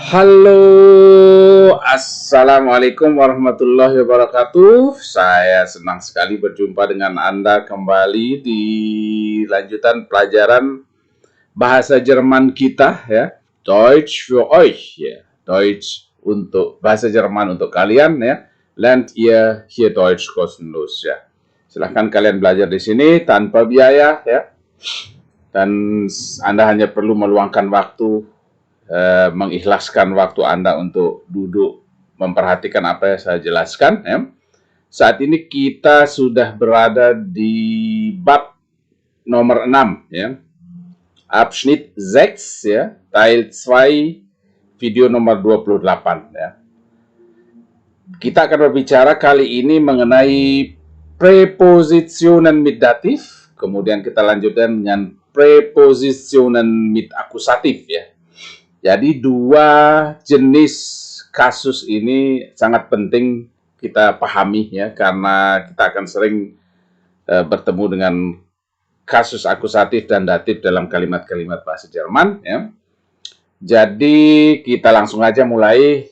Halo, Assalamualaikum warahmatullahi wabarakatuh. Saya senang sekali berjumpa dengan Anda kembali di lanjutan pelajaran bahasa Jerman kita ya. Deutsch für euch ya. Deutsch untuk bahasa Jerman untuk kalian ya. Lernt ihr hier Deutsch kostenlos ya. Silahkan kalian belajar di sini tanpa biaya ya. Dan Anda hanya perlu meluangkan waktu, mengikhlaskan waktu Anda untuk duduk memperhatikan apa yang saya jelaskan ya. Saat ini kita sudah berada di bab nomor 6 ya. Abschnitt 6 ya, Teil 2, video nomor 28 ya. Kita akan berbicara kali ini mengenai Präpositionen mit Dativ, kemudian kita lanjutkan dengan Präpositionen mit Akkusativ ya. Jadi dua jenis kasus ini sangat penting kita pahami ya, karena kita akan sering bertemu dengan kasus akusatif dan datif dalam kalimat-kalimat bahasa Jerman ya. Jadi kita langsung aja mulai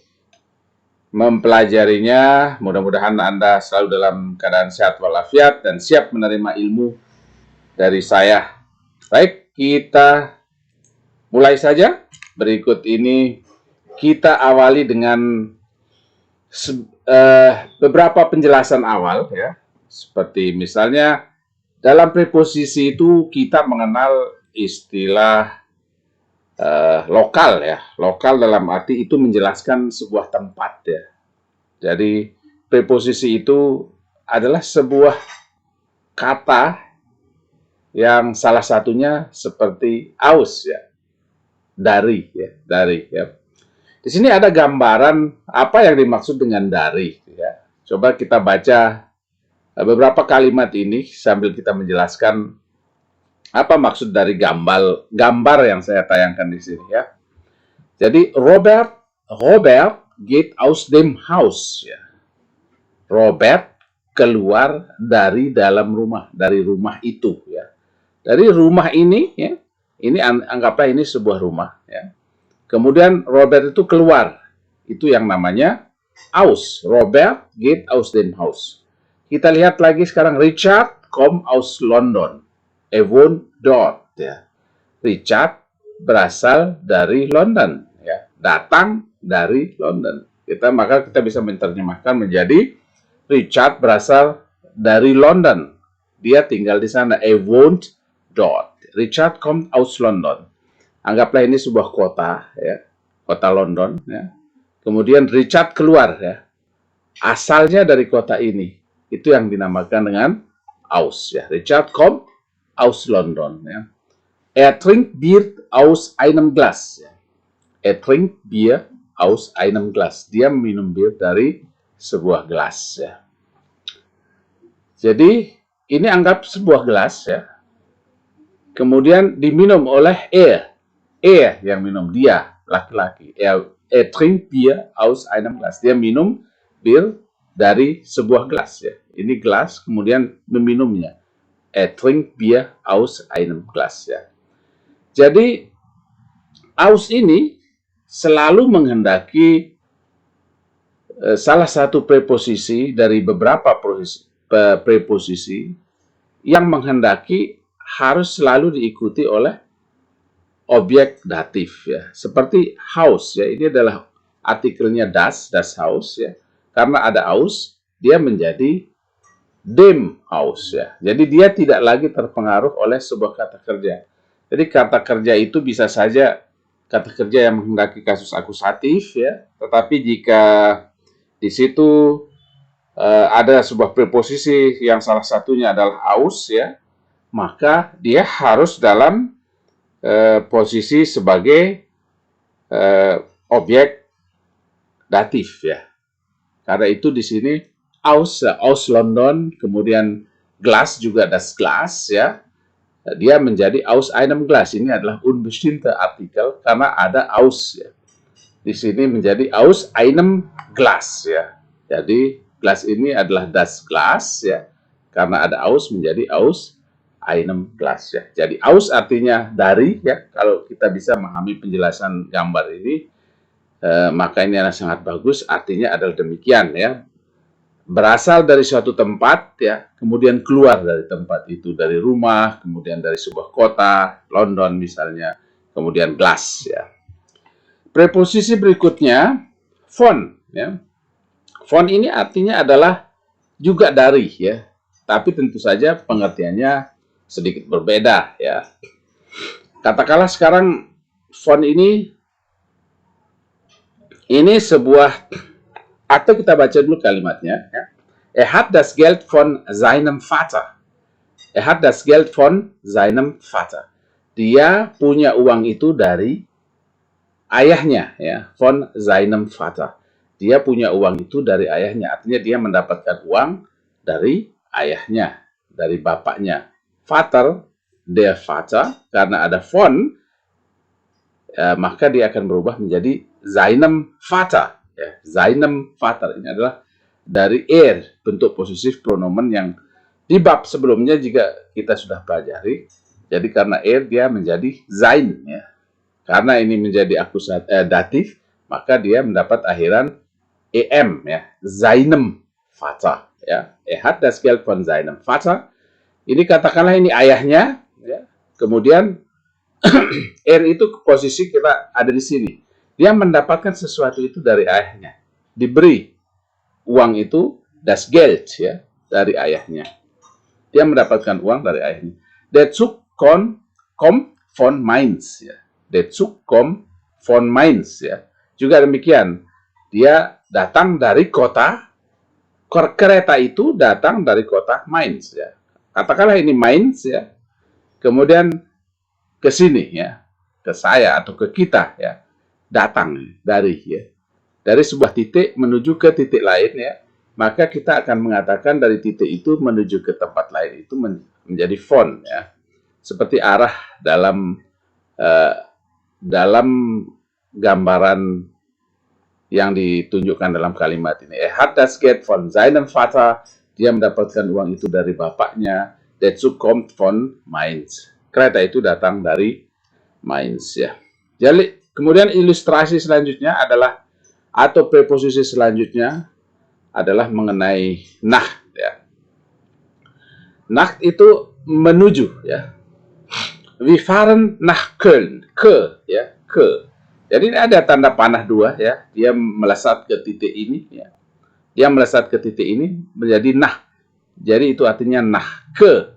mempelajarinya. Mudah-mudahan Anda selalu dalam keadaan sehat walafiat dan siap menerima ilmu dari saya. Baik, kita mulai saja. Berikut ini kita awali dengan beberapa penjelasan awal ya. Seperti misalnya dalam preposisi itu kita mengenal istilah lokal ya. Lokal dalam arti itu menjelaskan sebuah tempat ya. Jadi preposisi itu adalah sebuah kata yang salah satunya seperti aus ya. Dari ya. Di sini ada gambaran apa yang dimaksud dengan dari ya. Coba kita baca beberapa kalimat ini sambil kita menjelaskan apa maksud dari gambar yang saya tayangkan di sini ya. Jadi Robert geht aus dem Haus ya. Robert keluar dari dalam rumah, dari rumah itu ya. Dari rumah ini ya. Ini anggaplah ini sebuah rumah ya. Kemudian Robert itu keluar. Itu yang namanya aus. Robert geht aus dem Haus. Kita lihat lagi sekarang Richard kommt aus London. Er wohnt dort ya. Richard berasal dari London ya. Datang dari London. Maka kita bisa menerjemahkan menjadi Richard berasal dari London. Dia tinggal di sana. Er wohnt dort. Richard kommt aus London. Anggaplah ini sebuah kota ya, kota London ya. Kemudian Richard keluar ya. Asalnya dari kota ini. Itu yang dinamakan dengan aus ya. Richard kommt aus London ya. Er trinkt Bier aus einem Glas ya. Er trinkt Bier aus einem Glas. Dia minum bir dari sebuah gelas ya. Jadi ini anggap sebuah gelas ya. Kemudian diminum oleh er yang minum, dia laki-laki. Er trinkt Bier aus einem Glas. Dia minum bir dari sebuah gelas ya. Ini gelas kemudian meminumnya. Er trinkt Bier aus einem Glas ya. Jadi aus ini selalu menghendaki salah satu preposisi dari beberapa preposisi yang menghendaki harus selalu diikuti oleh objek datif ya. Seperti Haus ya, ini adalah artikelnya das Haus ya. Karena ada aus, dia menjadi dem Haus ya. Jadi dia tidak lagi terpengaruh oleh sebuah kata kerja. Jadi kata kerja itu bisa saja kata kerja yang menghendaki kasus akusatif ya. Tetapi jika di situ ada sebuah preposisi yang salah satunya adalah aus ya, maka dia harus dalam posisi sebagai objek datif ya. Karena itu di sini aus London, kemudian Glas juga das Glas ya. Dia menjadi aus einem Glas. Ini adalah unbestimmte artikel karena ada aus ya. Di sini menjadi aus einem Glas ya. Jadi Glas ini adalah das Glas ya. Karena ada aus menjadi aus einem Glas ya. Jadi aus artinya dari ya. Kalau kita bisa memahami penjelasan gambar ini, maka ini adalah sangat bagus. Artinya adalah demikian ya. Berasal dari suatu tempat ya, kemudian keluar dari tempat itu, dari rumah, kemudian dari sebuah kota, London misalnya, kemudian glass ya. Preposisi berikutnya von ya. Von ini artinya adalah juga dari ya, tapi tentu saja pengertiannya sedikit berbeda ya. Katakanlah sekarang von ini sebuah, atau kita baca dulu kalimatnya ya. Er hat das Geld von seinem Vater. Er hat das Geld von seinem Vater. Dia punya uang itu dari ayahnya ya, von seinem Vater. Dia punya uang itu dari ayahnya, artinya dia mendapatkan uang dari ayahnya, dari bapaknya. Vater, der Vater, karena ada von, maka dia akan berubah menjadi seinem Vater. Ya, seinem Vater ini adalah dari bentuk posesif pronomen yang di bab sebelumnya juga kita sudah pelajari. Jadi karena dia menjadi sein ya. Karena ini menjadi datif, maka dia mendapat akhiran em ya, seinem Vater ya. Er hat das Geld von seinem Vater. Ini katakanlah ini ayahnya ya. Kemudian itu posisi kita ada di sini. Dia mendapatkan sesuatu itu dari ayahnya. Diberi uang itu, das Geld ya, dari ayahnya. Dia mendapatkan uang dari ayahnya. Der Zug kommt von Mainz ya. Der Zug kommt von Mainz ya. Juga demikian. Dia datang dari kota, kereta itu datang dari kota Mainz ya. Katakanlah ini Mainz ya. Kemudian ke sini ya, ke saya atau ke kita ya. Datang dari ya. Dari sebuah titik menuju ke titik lain ya. Maka kita akan mengatakan dari titik itu menuju ke tempat lain itu menjadi von ya. Seperti arah dalam gambaran yang ditunjukkan dalam kalimat ini. Er hat das Geld von seinem Vater. Dia mendapatkan uang itu dari bapaknya. Der Zug kommt von Mainz. Kereta itu datang dari Mainz ya. Jadi kemudian ilustrasi selanjutnya adalah, atau preposisi selanjutnya adalah mengenai nach ya. Nach itu menuju ya. Wir fahren nach Köln. Ke ya, ke. Jadi ini ada tanda panah dua ya. Dia melesat ke titik ini ya. Dia melesat ke titik ini menjadi nah. Jadi itu artinya nah, ke,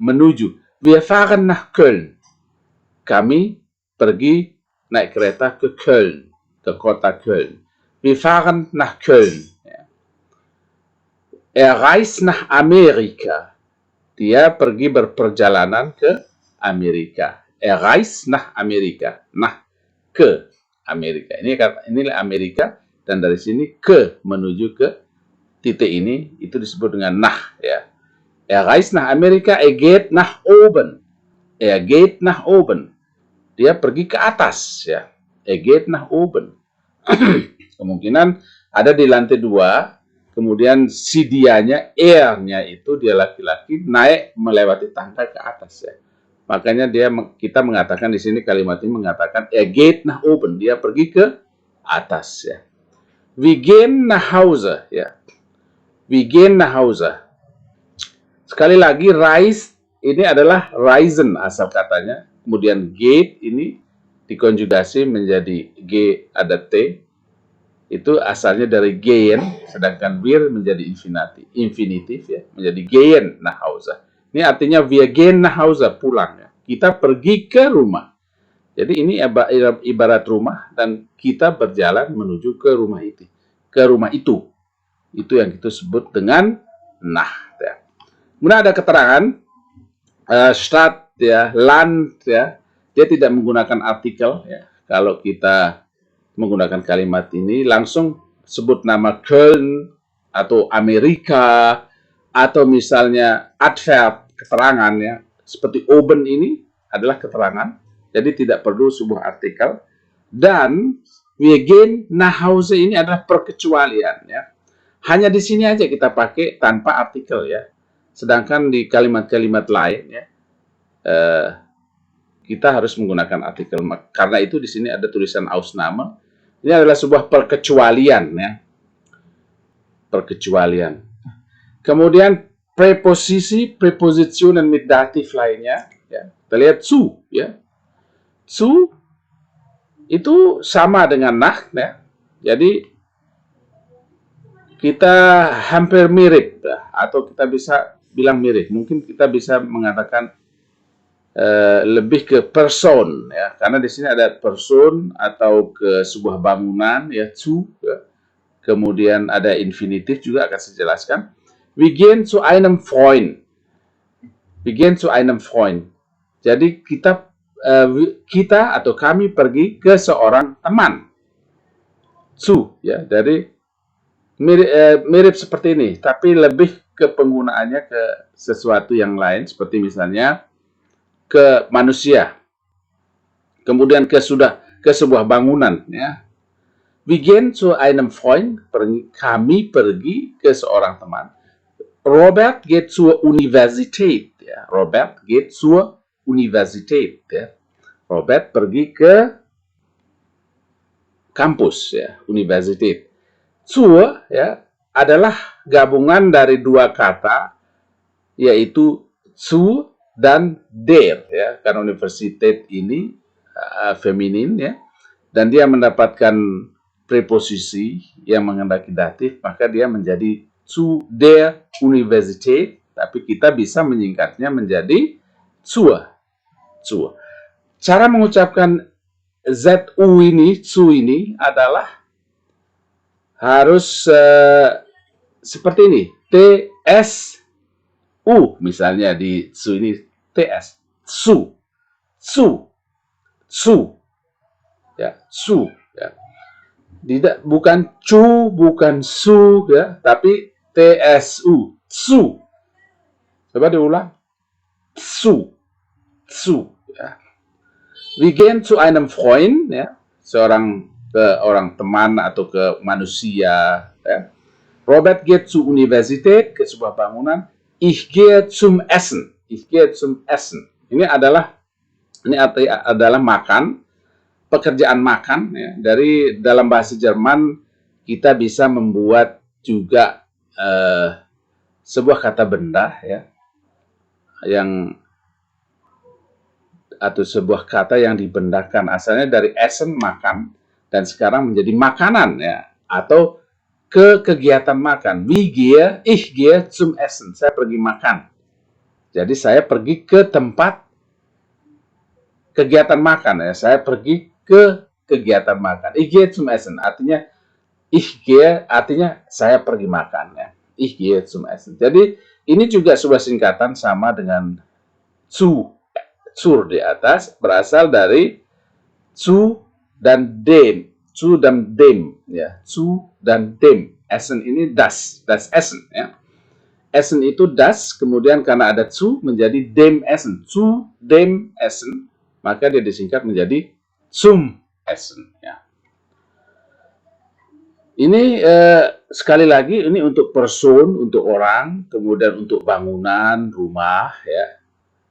menuju. Wir fahren nach Köln. Kami pergi naik kereta ke Köln, ke kota Köln. Wir fahren nach Köln. Ya. Er reist nach Amerika. Dia pergi berperjalanan ke Amerika. Er reist nach Amerika. Nah, ke Amerika. Inilah Amerika, dan dari sini ke menuju ke titik ini itu disebut dengan nah ya. Er reist nach Amerika, er geht nach oben. Er geht nach oben. Dia pergi ke atas ya. Er geht nach oben. Kemungkinan ada di lantai 2, kemudian si dianya, nya itu dia laki-laki naik melewati tangga ke atas ya. Makanya kita mengatakan di sini kalimat ini mengatakan er geht nach oben, dia pergi ke atas ya. Wir gehen nach Hause ya. Wir gehen nach Hause. Sekali lagi reise ini adalah reisen asal katanya. Kemudian geht ini dikonjugasi menjadi g ada t. Itu asalnya dari gehen, sedangkan wir menjadi infinitif ya, menjadi gehen nach Hause. Ini artinya wir gehen nach Hause, pulang ya. Kita pergi ke rumah. Jadi ini ibarat rumah dan kita berjalan menuju ke rumah itu. Ke rumah itu. Itu yang kita sebut dengan nah ya. Kemudian ada keterangan Stadt ya, Land ya. Dia tidak menggunakan artikel ya. Kalau kita menggunakan kalimat ini langsung sebut nama Köln atau Amerika atau misalnya adverb, keterangan ya, seperti oben ini adalah keterangan, jadi tidak perlu sebuah artikel. Dan wir gehen nach Hause ini adalah perkecualian ya, hanya di sini aja kita pakai tanpa artikel ya, sedangkan di kalimat-kalimat lain ya kita harus menggunakan artikel. Karena itu di sini ada tulisan Ausnahme, Ini adalah sebuah perkecualian, ya. Perkecualian. Kemudian preposisi, preposition, dan datif lainnya, ya. Kita lihat zu, ya. Zu itu sama dengan nah, ya. Jadi kita hampir mirip, ya. Atau kita bisa bilang mirip. Mungkin kita bisa mengatakan lebih ke person, ya, karena di sini ada person atau ke sebuah bangunan, ya, zu, ya. Kemudian ada infinitif juga akan saya jelaskan. Wir gehen zu einem Freund. Wir gehen zu einem Freund. Jadi kita atau kami pergi ke seorang teman. Zu, ya, dari mirip seperti ini, tapi lebih ke penggunaannya ke sesuatu yang lain, seperti misalnya ke manusia, kemudian ke sebuah bangunan, ya. Wir gehen zu einem Freund, kami pergi ke seorang teman. Robert geht zur Universität, ya. Robert geht zur Universität, ya. Robert pergi ke kampus, ya, Universität. Zur, ya, adalah gabungan dari dua kata, yaitu zu dan der, ya, karena universitas ini feminin, ya, dan dia mendapatkan preposisi yang menghendaki datif, maka dia menjadi zu der Universität, tapi kita bisa menyingkatnya menjadi zur. Zur. Cara mengucapkan zu ini adalah harus seperti ini, TSU, misalnya di su ini TS, su, ya, su, ya. Tidak, bukan cu, bukan su, ya, tapi TSU, su. Coba diulang, su, ya. Wir gehen zu einem Freund, ya, ke orang teman atau ke manusia, ya. Robert geht zur Universität, ke sebuah bangunan. Ich gehe zum Essen. Ich gehe zum Essen. Ini adalah makan, pekerjaan makan, ya. Dari dalam bahasa Jerman kita bisa membuat juga sebuah kata benda, ya, atau sebuah kata yang dibendakan, asalnya dari essen, makan, dan sekarang menjadi makanan, ya, atau ke kegiatan makan. Ich gehe zum Essen. Saya pergi makan. Jadi saya pergi ke tempat kegiatan makan, ya. Saya pergi ke kegiatan makan. Ich gehe zum Essen. Artinya artinya saya pergi makan, ya. Ich gehe zum Essen. Jadi ini juga sebuah singkatan sama dengan zur di atas, berasal dari zu dan dem. Zu dan dem, ya. Zu dan dem. Essen ini das Essen, ya. Essen itu das, kemudian karena ada zu menjadi dem Essen. Zu dem Essen, maka dia disingkat menjadi zum Essen, ya. Ini sekali lagi ini untuk person, untuk orang, kemudian untuk bangunan, rumah, ya.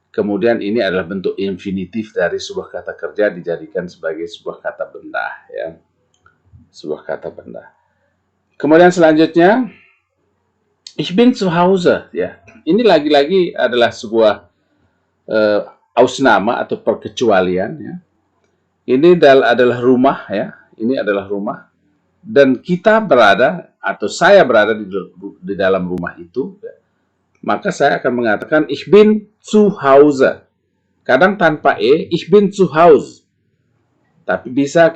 Kemudian ini adalah bentuk infinitif dari sebuah kata kerja dijadikan sebagai sebuah kata benda, ya. Sebuah kata benda. Kemudian selanjutnya, ich bin zu Hause, ya. Ini lagi-lagi adalah sebuah Ausnahme atau perkecualian, ya. Ini adalah rumah, ya. Ini adalah rumah. Dan kita berada, atau saya berada di dalam rumah itu, ya. Maka saya akan mengatakan ich bin zu Hause. Kadang tanpa ich bin zu Hause. Tapi bisa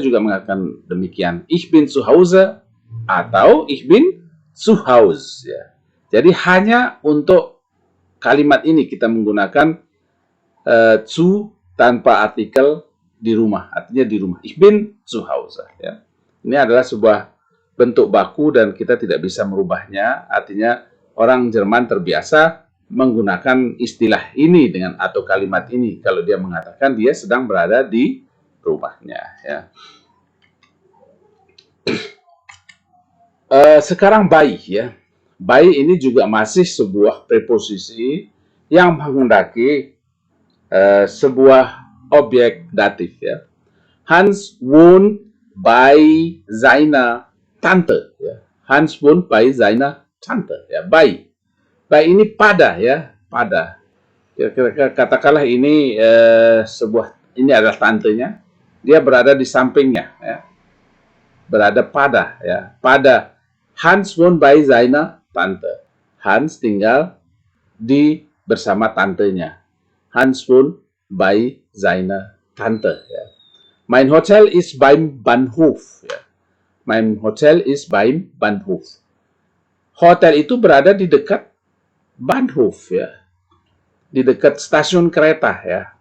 juga mengatakan demikian. Ich bin zu Hause atau ich bin zu Hause, ya. Jadi hanya untuk kalimat ini kita menggunakan zu tanpa artikel di rumah. Artinya di rumah. Ich bin zu Hause, ya. Ini adalah sebuah bentuk baku dan kita tidak bisa merubahnya. Artinya orang Jerman terbiasa menggunakan istilah ini atau kalimat ini kalau dia mengatakan dia sedang berada di rumahnya, ya. Sekarang bei, ya. Bei ini juga masih sebuah preposisi yang menghendaki sebuah objek datif, ya. Hans wohnt bei seiner Tante. Ya. Hans wohnt bei seiner Tante. Ya, bei. Bei ini pada ya, pada. Katakanlah ini ini adalah tantenya. Dia berada di sampingnya. Ya. Berada pada ya, pada. Hans wohnt bei seiner Tante. Hans tinggal bersama tantenya. Hans wohnt bei seiner Tante. Ya. Mein Hotel ist beim Bahnhof. Ya. Mein Hotel ist beim Bahnhof. Hotel itu berada di dekat Bahnhof ya, di dekat stasiun kereta ya.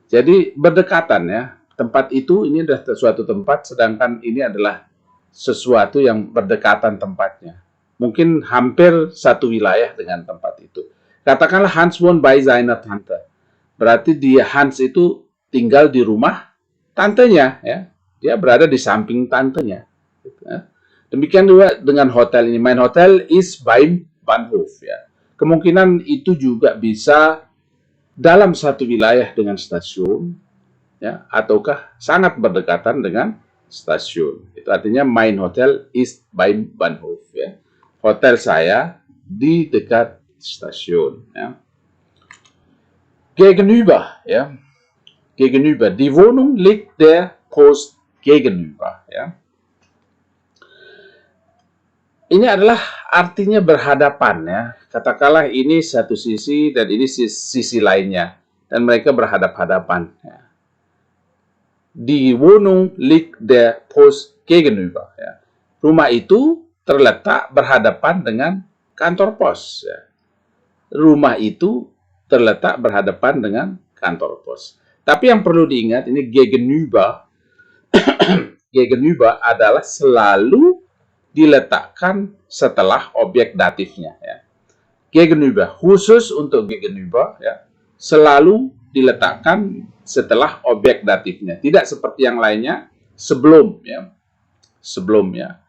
Jadi berdekatan ya. Tempat itu ini adalah suatu tempat, sedangkan ini adalah sesuatu yang berdekatan tempatnya. Mungkin hampir satu wilayah dengan tempat itu. Katakanlah Hans wohnt bei seiner Tante. Berarti Hans itu tinggal di rumah tantenya. Ya. Dia berada di samping tantenya. Demikian juga dengan hotel ini. Mein Hotel ist beim Bahnhof. Ya. Kemungkinan itu juga bisa dalam satu wilayah dengan stasiun, ya, ataukah sangat berdekatan dengan stasiun. Itu artinya mein Hotel ist beim Bahnhof. Ya. Hotel saya di dekat stasiun. Ya. Gegenüber, ya. Gegenüber. Die Wohnung liegt der Post gegenüber. Ya. Ini adalah artinya berhadapan ya. Katakanlah ini satu sisi dan ini sisi lainnya. Dan mereka berhadap-hadapan. Ya. Die Wohnung liegt der Post gegenüber. Ya. Rumah itu terletak berhadapan dengan kantor pos. Ya. Rumah itu terletak berhadapan dengan kantor pos. Tapi yang perlu diingat ini gegenüber. Gegenüber adalah selalu diletakkan setelah objek datifnya. Ya. Gegenüber, khusus untuk gegenüber, ya, selalu diletakkan setelah objek datifnya. Tidak seperti yang lainnya sebelum. Ya. Sebelum ya.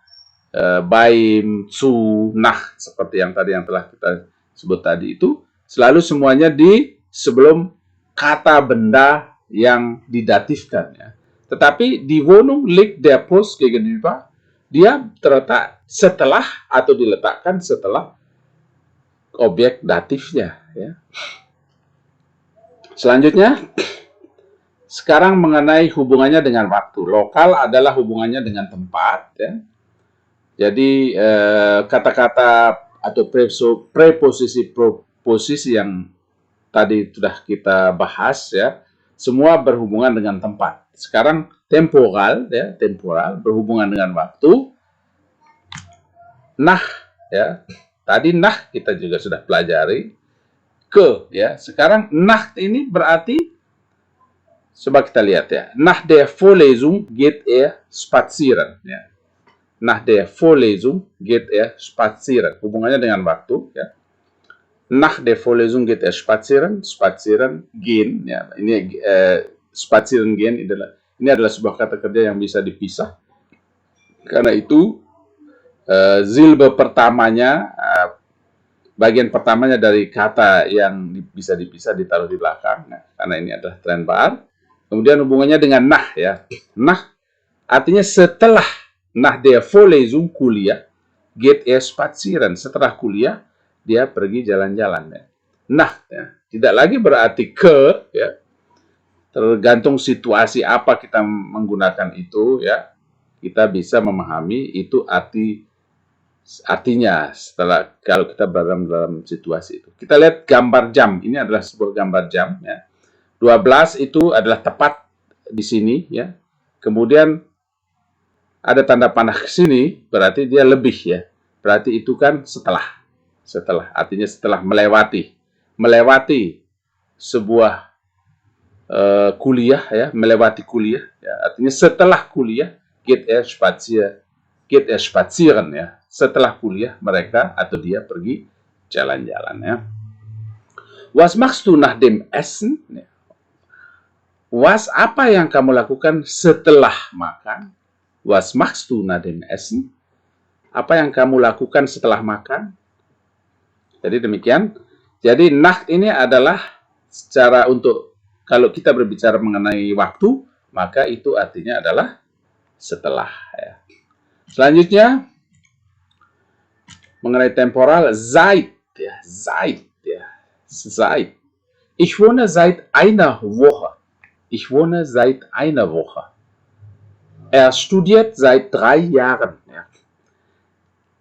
Beim, zu, nach, seperti yang telah kita sebut tadi itu, selalu semuanya di sebelum kata benda yang didatifkan. Ya. Tetapi die Wohnung liegt der Post gegenüber, dia terletak setelah atau diletakkan setelah objek datifnya. Ya. Selanjutnya, sekarang mengenai hubungannya dengan waktu. Lokal adalah hubungannya dengan tempat. Ya. Jadi kata-kata atau preposisi yang tadi sudah kita bahas, ya, semua berhubungan dengan tempat. Sekarang temporal, ya, temporal berhubungan dengan waktu. Nah, ya, tadi nah kita juga sudah pelajari. Ke, ya, sekarang nah ini berarti, coba kita lihat ya. Nach der Vorlesung geht er spazieren. Ya. Nach der Vorlesung geht er spazieren. Hubungannya dengan waktu. Ya. Nach der Vorlesung geht er spazieren. Spazieren, gehen. Ya. Ini spazieren gehen ini adalah sebuah kata kerja yang bisa dipisah. Karena itu silbe pertamanya, bagian pertamanya dari kata yang bisa dipisah ditaruh di belakang. Nah, karena ini adalah Trennwahl. Kemudian hubungannya dengan nah, ya. Nah artinya setelah. Nach der Vorlesung, kuliah, geht er spazieren. Setelah kuliah dia pergi jalan-jalan. Ya. Nah, ya, tidak lagi berarti ke, ya. Tergantung situasi apa kita menggunakan itu, ya, kita bisa memahami itu artinya setelah kalau kita berada dalam situasi itu. Kita lihat gambar jam. Ini adalah sebuah gambar jam. Ya. 12 itu adalah tepat di sini. Ya. Kemudian ada tanda panah ke sini, berarti dia lebih, ya. Berarti itu kan setelah. Setelah, artinya setelah melewati. Melewati sebuah kuliah, ya, melewati kuliah, ya. Artinya setelah kuliah, geht er spazieren, ya. Setelah kuliah mereka atau dia pergi jalan-jalan, ya. Was machst du nach dem Essen? Was, apa yang kamu lakukan setelah makan? Was machst du nach dem Essen? Apa yang kamu lakukan setelah makan? Jadi demikian. Jadi nach ini adalah secara untuk kalau kita berbicara mengenai waktu, maka itu artinya adalah setelah. Ya. Selanjutnya mengenai temporal, seit, ya, seit, ya, seit. Ich wohne seit einer Woche. Ich wohne seit einer Woche. Er studiert seit 3 Jahren. Ja.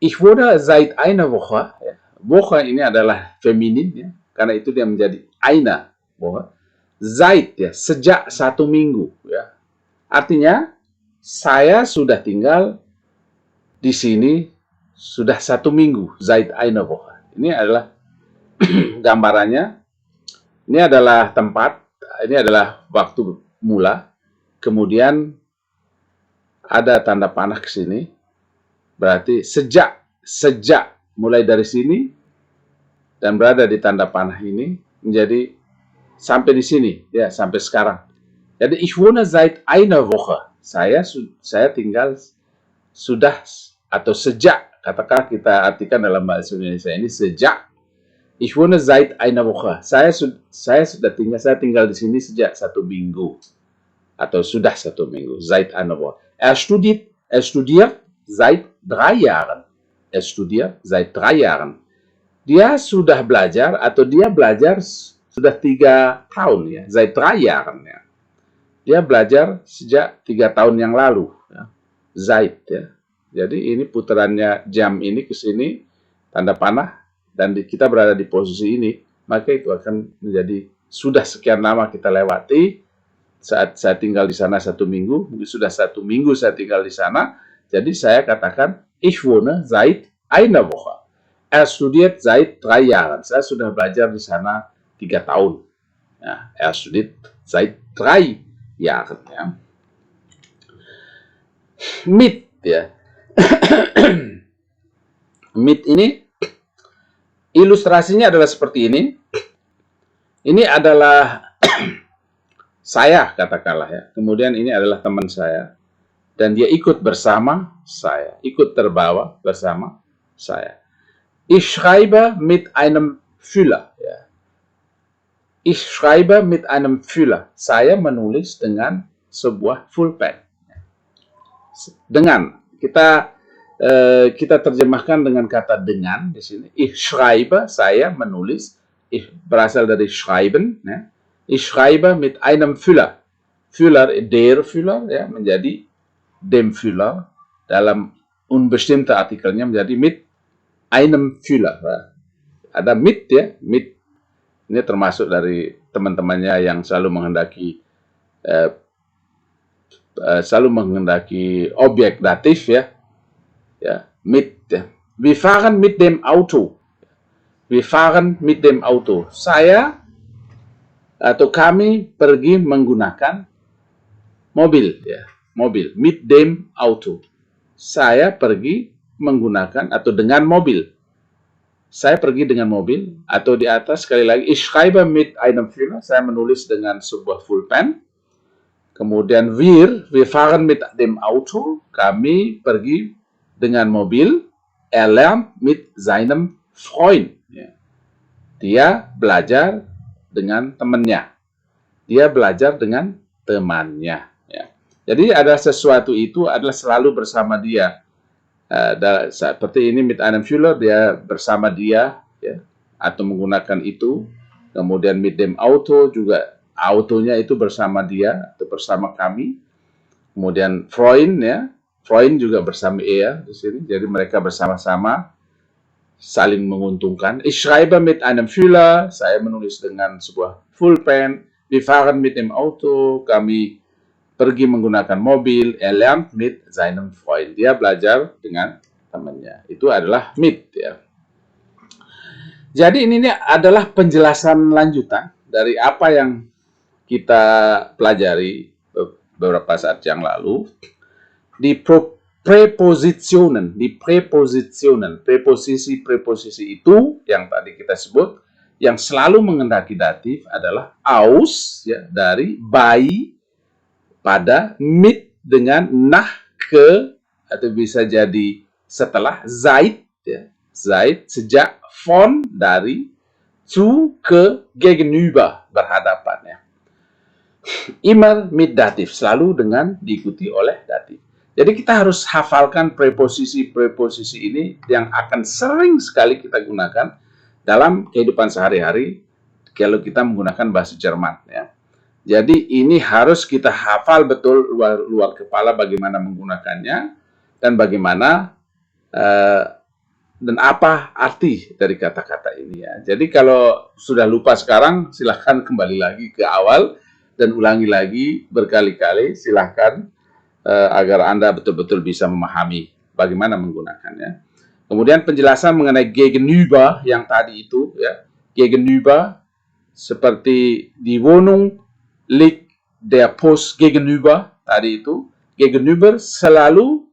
Ich wohne seit einer Woche. Ya. Woche ini adalah feminin, ya, karena itu dia menjadi eine Woche. Seit, ya, sejak 1 minggu. Ya. Artinya saya sudah tinggal di sini sudah 1 minggu. Seit einer Woche. Ini adalah gambarannya. Ini adalah tempat. Ini adalah waktu mula. Kemudian ada tanda panah ke sini. Berarti sejak mulai dari sini dan berada di tanda panah ini menjadi sampai di sini, ya, sampai sekarang. Jadi ich wohne seit einer Woche. Saya tinggal sudah atau sejak, katakan kita artikan dalam bahasa Indonesia ini sejak. Ich wohne seit einer Woche. Saya tinggal di sini sejak 1 minggu atau sudah 1 minggu. Seit einer Woche. Er studiert seit 3 Jahren. Er studiert seit 3 Jahren. Dia sudah belajar atau dia belajar sudah 3 tahun, ya. Seit 3 Jahren, ya. Dia belajar sejak 3 tahun yang lalu, ya. Seit, ya. Jadi ini putarannya jam ini ke sini tanda panah dan kita berada di posisi ini, maka itu akan menjadi sudah sekian lama kita lewati. Saat saya tinggal di sana 1 minggu, mungkin sudah 1 minggu saya tinggal di sana. Jadi saya katakan, ich wohne seit einer Woche. Er studiert seit 3 Jahren. Saya sudah belajar di sana 3 tahun. Ya, er studiert seit 3 Jahren. Ya. Mit, ya. Mit ini ilustrasinya adalah seperti ini. Ini adalah saya, katakanlah, ya. Kemudian ini adalah teman saya. Dan dia ikut bersama saya. Ikut terbawa bersama saya. Ich schreibe mit einem Füller. Ya. Ich schreibe mit einem Füller. Saya menulis dengan sebuah pulpen. Dengan. Kita terjemahkan dengan kata dengan di sini. Ich schreibe, saya menulis. Ich berasal dari schreiben. Ya. Ich schreibe mit einem Füller. Füller, der Füller, ya, menjadi dem Füller. Dalam unbestimmte artikelnya menjadi mit einem Füller. Ya. Ada mit, ya, mit. Ini termasuk dari teman-temannya yang selalu menghendaki objek datif, ya. Ya, mit, ya. Wir fahren mit dem Auto. Wir fahren mit dem Auto. Saya atau kami pergi menggunakan mobil, ya. Mobil, mit dem Auto. Saya pergi menggunakan atau dengan mobil. Saya pergi dengan mobil, atau di atas sekali lagi, ich schreibe mit einem Füller, saya menulis dengan sebuah pulpen. Kemudian wir fahren mit dem Auto, kami pergi dengan mobil. Er lernt mit seinem Freund. Ya. Dia belajar dengan temannya. Dia belajar dengan temannya. Ya. Jadi ada sesuatu itu adalah selalu bersama dia. Seperti ini mit einem Füller, dia bersama dia, ya, atau menggunakan itu. Kemudian mit dem Auto juga autonya itu bersama dia atau bersama kami. Kemudian Freund, ya, Freund juga bersama er di sini. Jadi mereka bersama-sama saling menguntungkan. Ich schreibe mit einem Füller, saya menulis dengan sebuah pulpen. Wir fahren mit dem Auto, kami pergi menggunakan mobil. Er lernt mit seinem Freund. Dia belajar dengan temannya. Itu adalah mit, ya. Jadi ini adalah penjelasan lanjutan dari apa yang kita pelajari beberapa saat yang lalu di prepositionen. Preposisi itu yang tadi kita sebut yang selalu mengendaki datif adalah aus, ya, dari, by, pada, mit dengan, nach, ke, atau bisa jadi setelah, seit, ya, seit, sejak, von, dari, zu, ke, gegenüber, berhadapan, ya. Immer mit datif, selalu dengan diikuti oleh datif. Jadi kita harus hafalkan preposisi-preposisi ini yang akan sering sekali kita gunakan dalam kehidupan sehari-hari kalau kita menggunakan bahasa Jerman. Ya. Jadi ini harus kita hafal betul luar kepala bagaimana menggunakannya dan bagaimana dan apa arti dari kata-kata ini ya. Jadi kalau sudah lupa sekarang, silahkan kembali lagi ke awal dan ulangi lagi berkali-kali, silahkan agar Anda betul-betul bisa memahami bagaimana menggunakannya. Kemudian penjelasan mengenai gegenüber yang tadi itu ya, gegenüber seperti di Wohnung liegt der Post gegenüber tadi itu, gegenüber selalu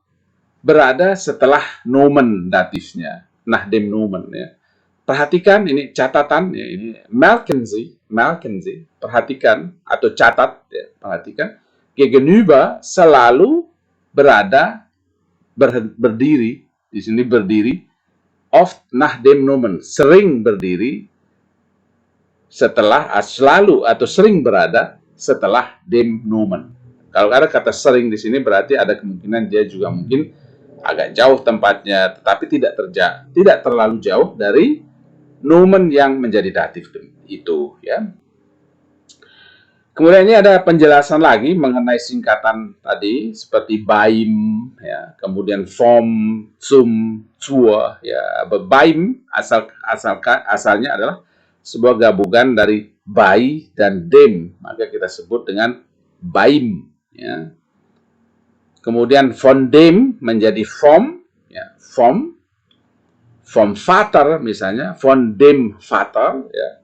berada setelah nomen datifnya, nach dem Nomen ya. Perhatikan ini catatan ya, ini merken Sie, perhatikan atau catat ya, perhatikan gegenüber selalu berada berdiri di sini berdiri oft nach dem Nomen, sering berdiri setelah selalu atau sering berada setelah dem Nomen. Kalau ada kata sering di sini berarti ada kemungkinan dia juga mungkin agak jauh tempatnya, tetapi tidak terlalu jauh dari nomen yang menjadi datif itu ya. Kemudian ini ada penjelasan lagi mengenai singkatan tadi seperti beim ya, kemudian vom, zum, zur ya. Beim asalnya adalah sebuah gabungan dari bei dan dem, maka kita sebut dengan beim ya. Kemudian von dem menjadi vom, ya, vom Vater misalnya, von dem Vater, ya,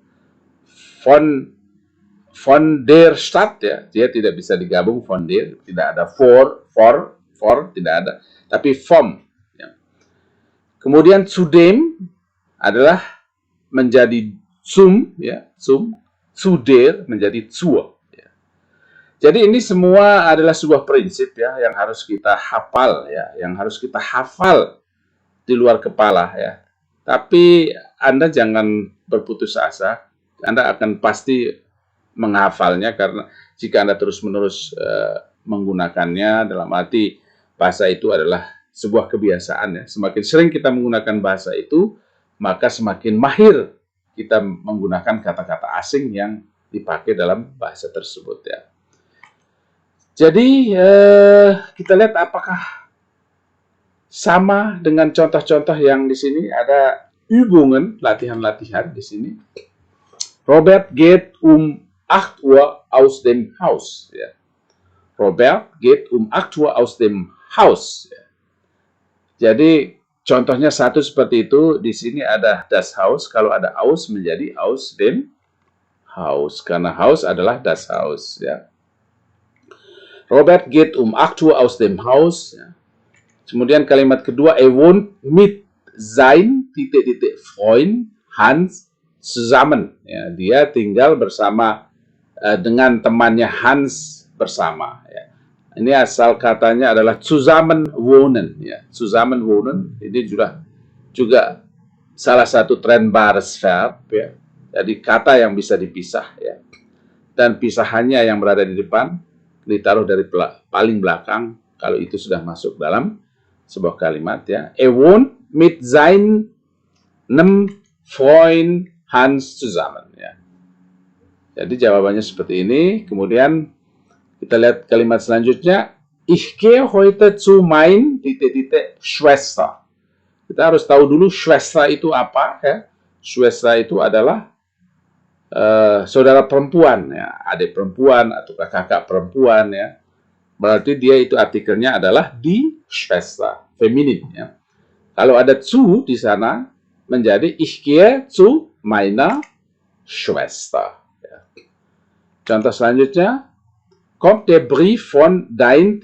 von der Stadt, ya, dia tidak bisa digabung von der, tidak ada for tidak ada, tapi vom. Ya. Kemudian zudem adalah menjadi zum, ya, zu der menjadi zur. Jadi ini semua adalah sebuah prinsip ya yang harus kita hafal ya, yang harus kita hafal di luar kepala ya. Tapi Anda jangan berputus asa, Anda akan pasti menghafalnya karena jika Anda terus-menerus menggunakannya dalam arti bahasa itu adalah sebuah kebiasaan ya. Semakin sering kita menggunakan bahasa itu, maka semakin mahir kita menggunakan kata-kata asing yang dipakai dalam bahasa tersebut ya. Jadi kita lihat apakah sama dengan contoh-contoh yang di sini ada Übungen, latihan-latihan di sini. Robert geht 8 Uhr aus dem Haus. Ya. Robert geht 8 Uhr aus dem Haus. Ya. Jadi contohnya satu seperti itu. Di sini ada das Haus. Kalau ada aus menjadi aus dem Haus. Karena Haus adalah das Haus. Ya. Robert geht 8 Uhr aus dem Haus. Ya. Kemudian kalimat kedua, wohnt mit sein Freund Hans zusammen. Ya, dia tinggal bersama dengan temannya Hans bersama. Ya. Ini asal katanya adalah zusammen wohnen. Ya. Zusammen wohnen ini juga salah satu trennbares verb. Ya. Jadi kata yang bisa dipisah. Ya. Dan pisahannya yang berada di depan ditaruh dari paling belakang kalau itu sudah masuk dalam sebuah kalimat ya. Wohnt mit seinem Freund Hans zusammen ya. Jadi jawabannya seperti ini. Kemudian kita lihat kalimat selanjutnya. Ich gehe heute zu mein Schwester. Kita harus tahu dulu Schwester itu apa ya. Schwester itu adalah saudara perempuan ya, adik perempuan atau kakak perempuan ya. Berarti dia itu artikelnya adalah die Schwester, feminin ya. Kalau ada zu di sana menjadi ich gehe zu meiner Schwester. Ya. Contoh selanjutnya, kommt der Brief von dein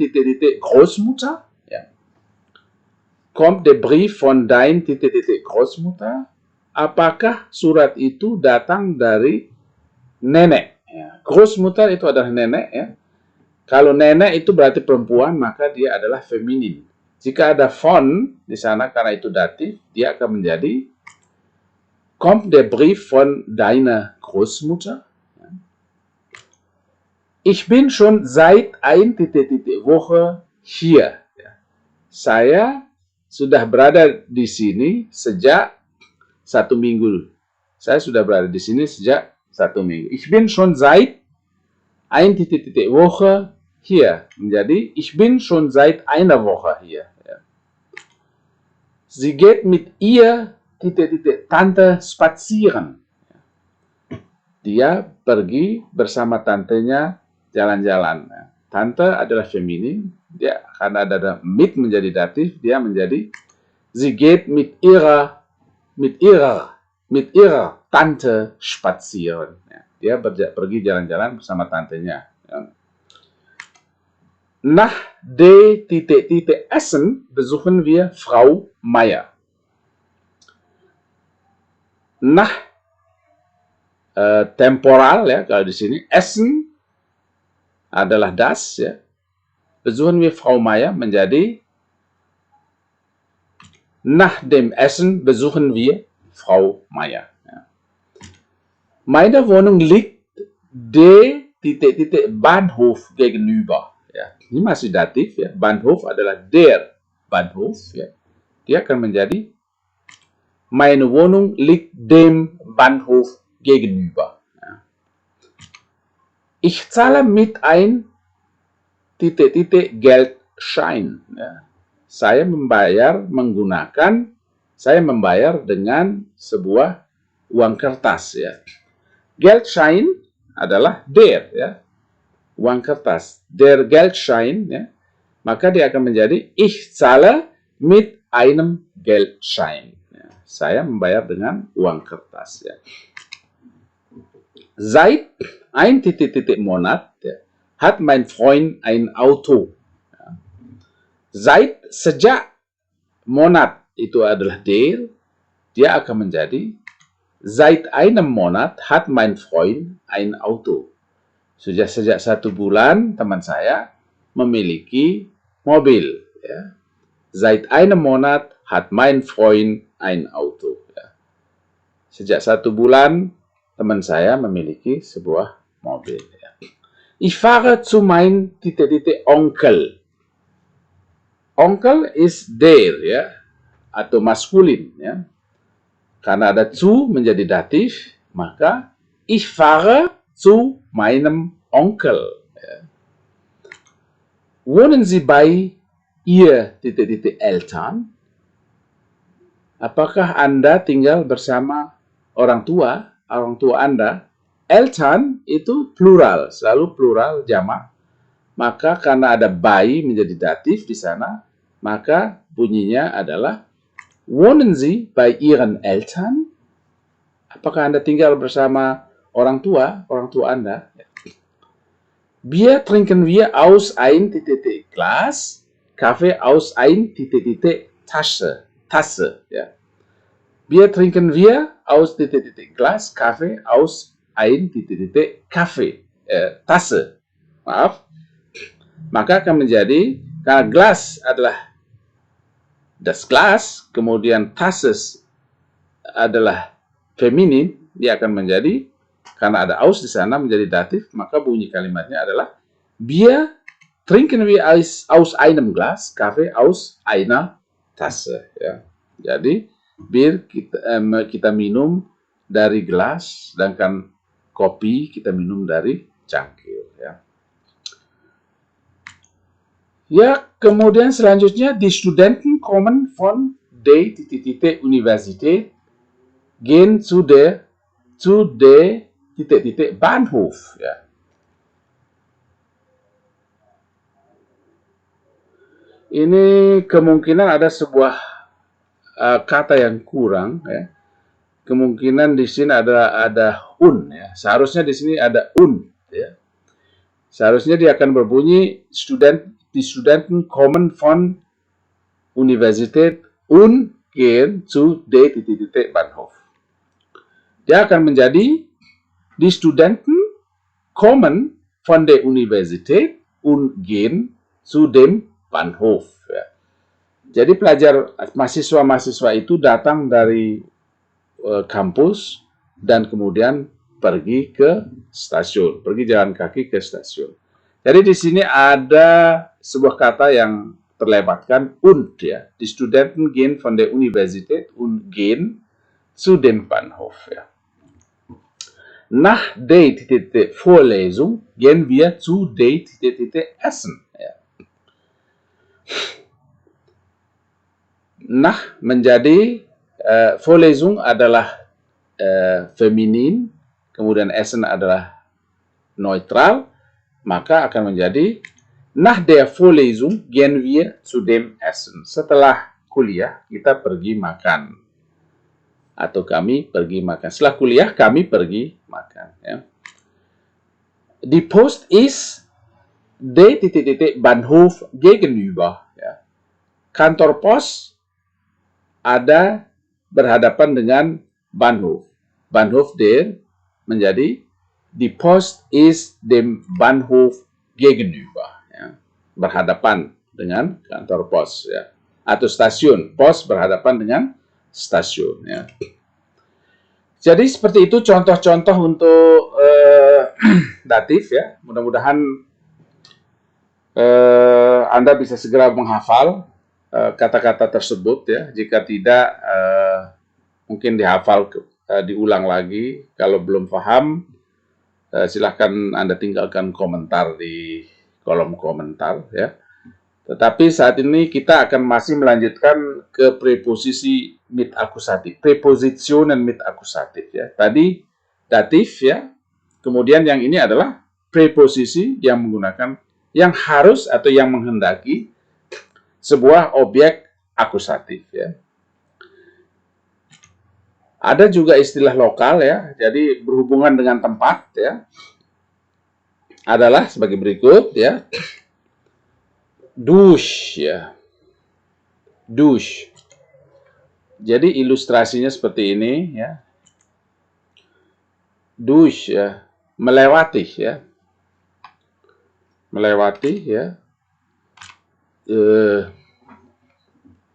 Großmutter? Ya. Kommt der Brief von dein Großmutter? Apakah surat itu datang dari nenek? Ya. Großmutter itu adalah nenek ya. Kalau nenek itu berarti perempuan, maka dia adalah feminin. Jika ada von di sana karena itu datif, dia akan menjadi kommt der Brief von deiner Großmutter? Ich bin schon seit ein Woche hier. Saya sudah berada di sini sejak 1 minggu. Saya sudah berada di sini sejak 1 minggu. Ich bin schon seit ein Woche hier. Menjadi ich bin schon seit einer Woche hier. Sie geht mit ihr Tante spazieren. Dia pergi bersama tantenya jalan-jalan. Tante adalah feminin, dia karena ada mit menjadi datif, dia menjadi sie geht mit ihrer Tante spazieren. Dia pergi jalan-jalan bersama tantenya. Nach de Essen besuchen wir Frau Meier. Nach temporal ya kalau di sini, Essen adalah das ya. Besuchen wir Frau Meier menjadi nach dem Essen besuchen wir Frau Meier. Ya. Meine Wohnung liegt de Bahnhof gegenüber. Ya, ini masih datif ya. Bahnhof adalah der Bahnhof ya. Dia akan menjadi meine Wohnung liegt dem Bahnhof gegenüber. Ya. Ich zahle mit ein Geldschein. Ya. Saya membayar dengan sebuah uang kertas ya. Geldschein adalah der ya. Uang kertas, der Geldschein, ya, maka dia akan menjadi ich zahle mit einem Geldschein. Ya, saya membayar dengan uang kertas. Ya. Seit ein Monat ya, hat mein Freund ein Auto. Ya. Sejak Monat itu adalah der, dia akan menjadi seit einem Monat hat mein Freund ein Auto. Sejak 1 bulan teman saya memiliki mobil. Ya. Seit einem Monat hat mein Freund ein Auto. Ya. Sejak 1 bulan teman saya memiliki sebuah mobil. Ya. Ich fahre zu mein Onkel. Onkel is der ya, atau maskulin. Ya. Karena ada zu menjadi datif, maka ich fahre zu meinem Onkel. Ja. Wohnen Sie bei Ihr Eltern? Apakah Anda tinggal bersama orang tua Anda? Eltern itu plural, selalu plural jamak. Maka karena ada bei menjadi datif di sana, maka bunyinya adalah Wohnen Sie bei Ihren Eltern? Apakah Anda tinggal bersama orang tua Anda. Bier trinken wir aus ein Glas, Kaffee aus ein Tasse. Ja. Bier trinken wir aus Glas, Kaffee aus ein Tasse. Maaf. Maka akan menjadi, karena gelas adalah das Glas, kemudian Tasses adalah feminin, dia akan menjadi karena ada aus di sana menjadi datif, maka bunyi kalimatnya adalah Bier trinken wir aus einem Glas, Kaffee aus einer Tasse. Ya. Jadi bir kita minum dari gelas, sedangkan kopi kita minum dari cangkir. Ya. Ya, kemudian selanjutnya die Studenten kommen von der Universität gehen zu der Bahnhof. Ya. Ini kemungkinan ada sebuah kata yang kurang. Ya. Kemungkinan di sini ada un. Ya. Seharusnya di sini ada un. Ya. Seharusnya dia akan berbunyi die Studenten kommen von Universität und gehen zu der Bahnhof. Dia akan menjadi die Studenten kommen von der Universität und gehen zu dem Bahnhof. Ya. Jadi mahasiswa-mahasiswa itu datang dari kampus dan kemudian pergi ke stasiun, pergi jalan kaki ke stasiun. Jadi di sini ada sebuah kata yang terlewatkan und ya. Die Studenten gehen von der Universität und gehen zu dem Bahnhof ya. Nach der Vorlesung gehen wir zu der Essen ya. Nach menjadi Vorlesung adalah feminin, kemudian Essen adalah neutral, maka akan menjadi nach der Vorlesung gehen wir zu dem Essen. Setelah kuliah kita pergi makan. Atau kami pergi makan. Setelah kuliah kami pergi makan. Ya. Die Post ist der Bahnhof gegenüber. Ya. Kantor pos ada berhadapan dengan Bahnhof. Bahnhof der menjadi die Post ist dem Bahnhof gegenüber. Ya. Berhadapan dengan kantor pos. Ya. Atau stasiun. Pos berhadapan dengan stasiun. Ya. Jadi seperti itu contoh-contoh untuk datif ya. Mudah-mudahan Anda bisa segera menghafal kata-kata tersebut ya. Jika tidak, mungkin dihafal, diulang lagi. Kalau belum paham, silahkan Anda tinggalkan komentar di kolom komentar ya. Tetapi saat ini kita akan masih melanjutkan ke preposisi mit akusatif. Prepositionen mit akusatif ya. Tadi datif ya. Kemudian yang ini adalah preposisi yang menggunakan, yang harus atau yang menghendaki sebuah objek akusatif ya. Ada juga istilah lokal ya. Jadi berhubungan dengan tempat ya. Adalah sebagai berikut ya. Douche ya. Douche. Jadi ilustrasinya seperti ini ya. Douche ya. Melewati ya. Melewati ya.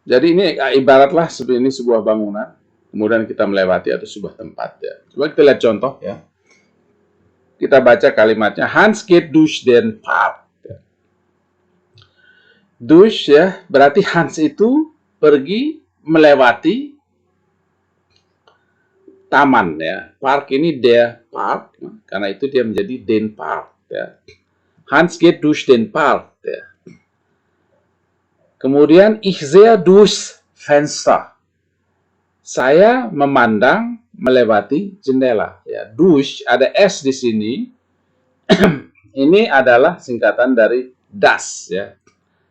Jadi ini ibaratlah seperti ini sebuah bangunan. Kemudian kita melewati atau sebuah tempat ya. Coba kita lihat contoh ya. Kita baca kalimatnya. Hans geht durch den Park. Durch ya, berarti Hans itu pergi melewati taman ya. Park ini der Park, karena itu dia menjadi den Park ya. Hans geht durch den Park ya. Kemudian ich sehe durchs Fenster. Saya memandang melewati jendela ya. Durch ada S di sini. Ini adalah singkatan dari das ya.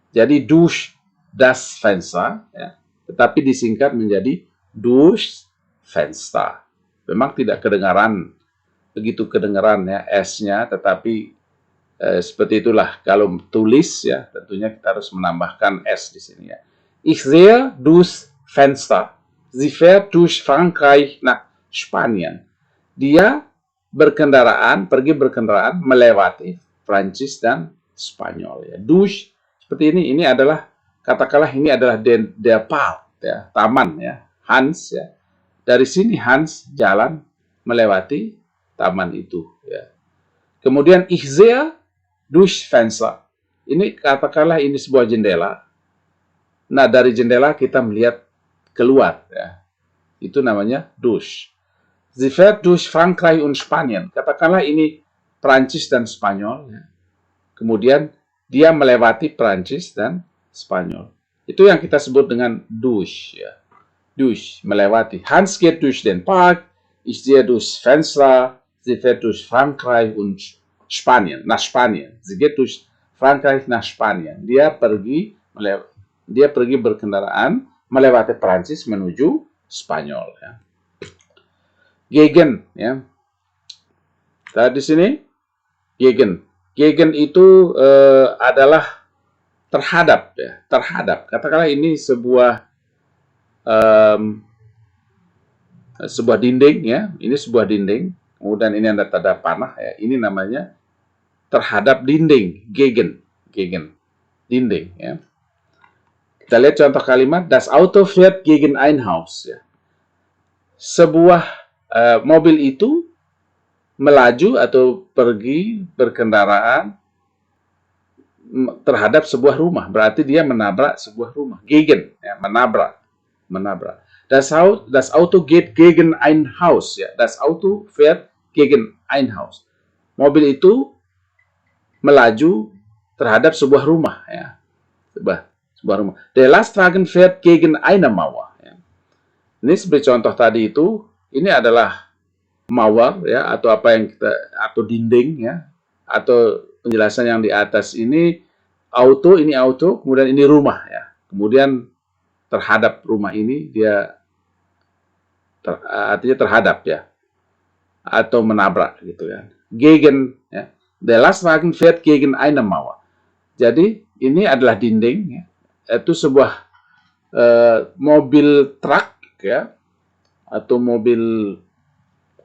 Jadi durch das Fenster, ya, tetapi disingkat menjadi durch Fenster. Memang tidak kedengaran, begitu kedengaran ya S-nya, tetapi seperti itulah kalau tulis ya, tentunya kita harus menambahkan S di sini ya. Ich sehe durchs Fenster. Sie fährt durch Frankreich nach Spanien. Dia pergi berkendaraan melewati Prancis dan Spanyol ya. Durch seperti ini adalah, katakanlah ini adalah der Park ya, taman ya, Hans ya. Dari sini Hans jalan melewati taman itu ya. Kemudian ich sehe durch Fenster. Ini katakanlah ini sebuah jendela. Nah, dari jendela kita melihat keluar ya. Itu namanya durch. Sie fährt durch Frankreich und Spanien. Katakanlah ini Prancis dan Spanyol ya. Kemudian dia melewati Prancis dan Spanyol. Itu yang kita sebut dengan durch ya. Durch, melewati. Hans geht durch den Park, ich sehe durchs Fenster, sie fährt durch Frankreich und Spanien, nach Spanien. Sie geht durch Frankreich nach Spanien. Dia pergi berkendaraan melewati Prancis menuju Spanyol ya. Gegen ya. Tadi sini gegen. Gegen itu adalah terhadap ya, terhadap. Katakanlah ini sebuah dinding ya, ini sebuah dinding. Kemudian ini ada tanda panah ya. Ini namanya terhadap dinding, gegen, dinding ya. Kita lihat contoh kalimat, das Auto fährt gegen ein Haus ya. Sebuah mobil itu melaju atau pergi berkendaraan terhadap sebuah rumah, berarti dia menabrak sebuah rumah. Gegen, ya, menabrak, menabrak. Das Auto geht gegen ein Haus, ya. Das Auto fährt gegen ein Haus. Mobil itu melaju terhadap sebuah rumah, ya. Sebuah rumah. Der Lastwagen fährt gegen eine Mauer. Ya. Ini seperti contoh tadi itu, ini adalah mawar, ya, atau apa yang kita, atau dinding, ya, atau penjelasan yang di atas ini auto, kemudian ini rumah, ya. Kemudian terhadap rumah ini dia artinya terhadap, ya, atau menabrak gitu ya. Gegen, ya. Der Lastwagen fährt gegen eine Mauer. Jadi ini adalah dinding, ya. Itu sebuah mobil truk, ya, atau mobil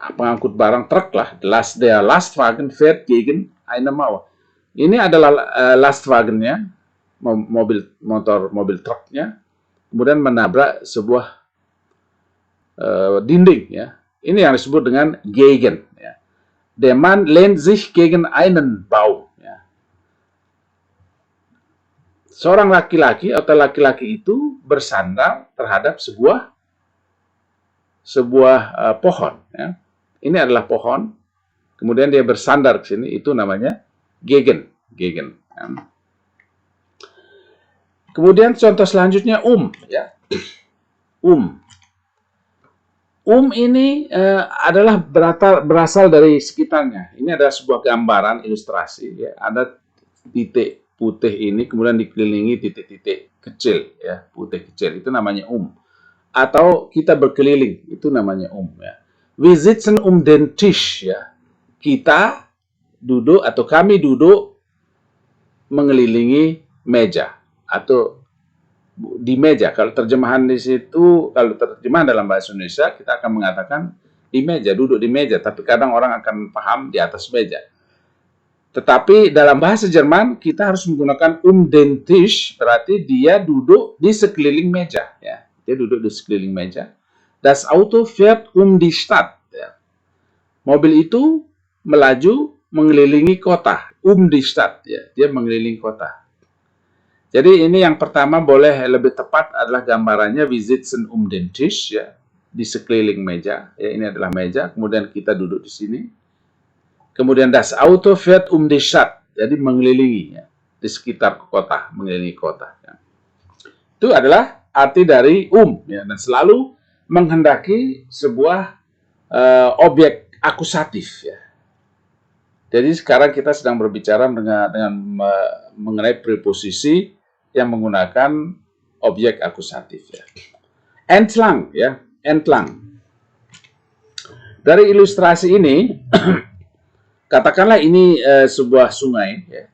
pengangkut barang, truk lah. Der Lastwagen fährt gegen eine Mauer. Ini adalah Lastwagennya, mobil truknya, kemudian menabrak sebuah dinding, ya. Ini yang disebut dengan gegen, ya. Der Mann lehnt sich gegen einen Baum, ya. Seorang laki-laki atau laki-laki itu bersandar terhadap sebuah pohon, ya. Ini adalah pohon, kemudian dia bersandar ke sini, itu namanya gegen. Ya. Kemudian contoh selanjutnya ya. Ini adalah berasal dari sekitarnya. Ini adalah sebuah gambaran ilustrasi, ya. Ada titik putih ini, kemudian dikelilingi titik-titik kecil, ya, putih kecil. Itu namanya Atau kita berkeliling, itu namanya ya. Wir sitzen den Tisch, ya. Kita duduk atau kami duduk mengelilingi meja atau di meja. Kalau terjemahan di situ, kalau terjemahan dalam bahasa Indonesia, kita akan mengatakan di meja, duduk di meja. Tapi kadang orang akan paham di atas meja. Tetapi dalam bahasa Jerman, kita harus menggunakan den Tisch, berarti dia duduk di sekeliling meja, ya. Dia duduk di sekeliling meja. Das Auto fährt die Stadt. Ya. Mobil itu melaju mengelilingi kota. Die Stadt. Ya. Dia mengelilingi kota. Jadi ini yang pertama boleh lebih tepat adalah gambarannya wir sitzen den Tisch, ya, di sekeliling meja. Ya, ini adalah meja, kemudian kita duduk di sini. Kemudian das Auto fährt die Stadt, jadi mengelilingi, ya, di sekitar kota, mengelilingi kota. Ya. Itu adalah arti dari ya, dan selalu menghendaki sebuah objek akusatif, ya. Jadi sekarang kita sedang berbicara dengan mengenai preposisi yang menggunakan objek akusatif, ya. Entlang, ya, entlang. Dari ilustrasi ini, katakanlah ini sebuah sungai, ya.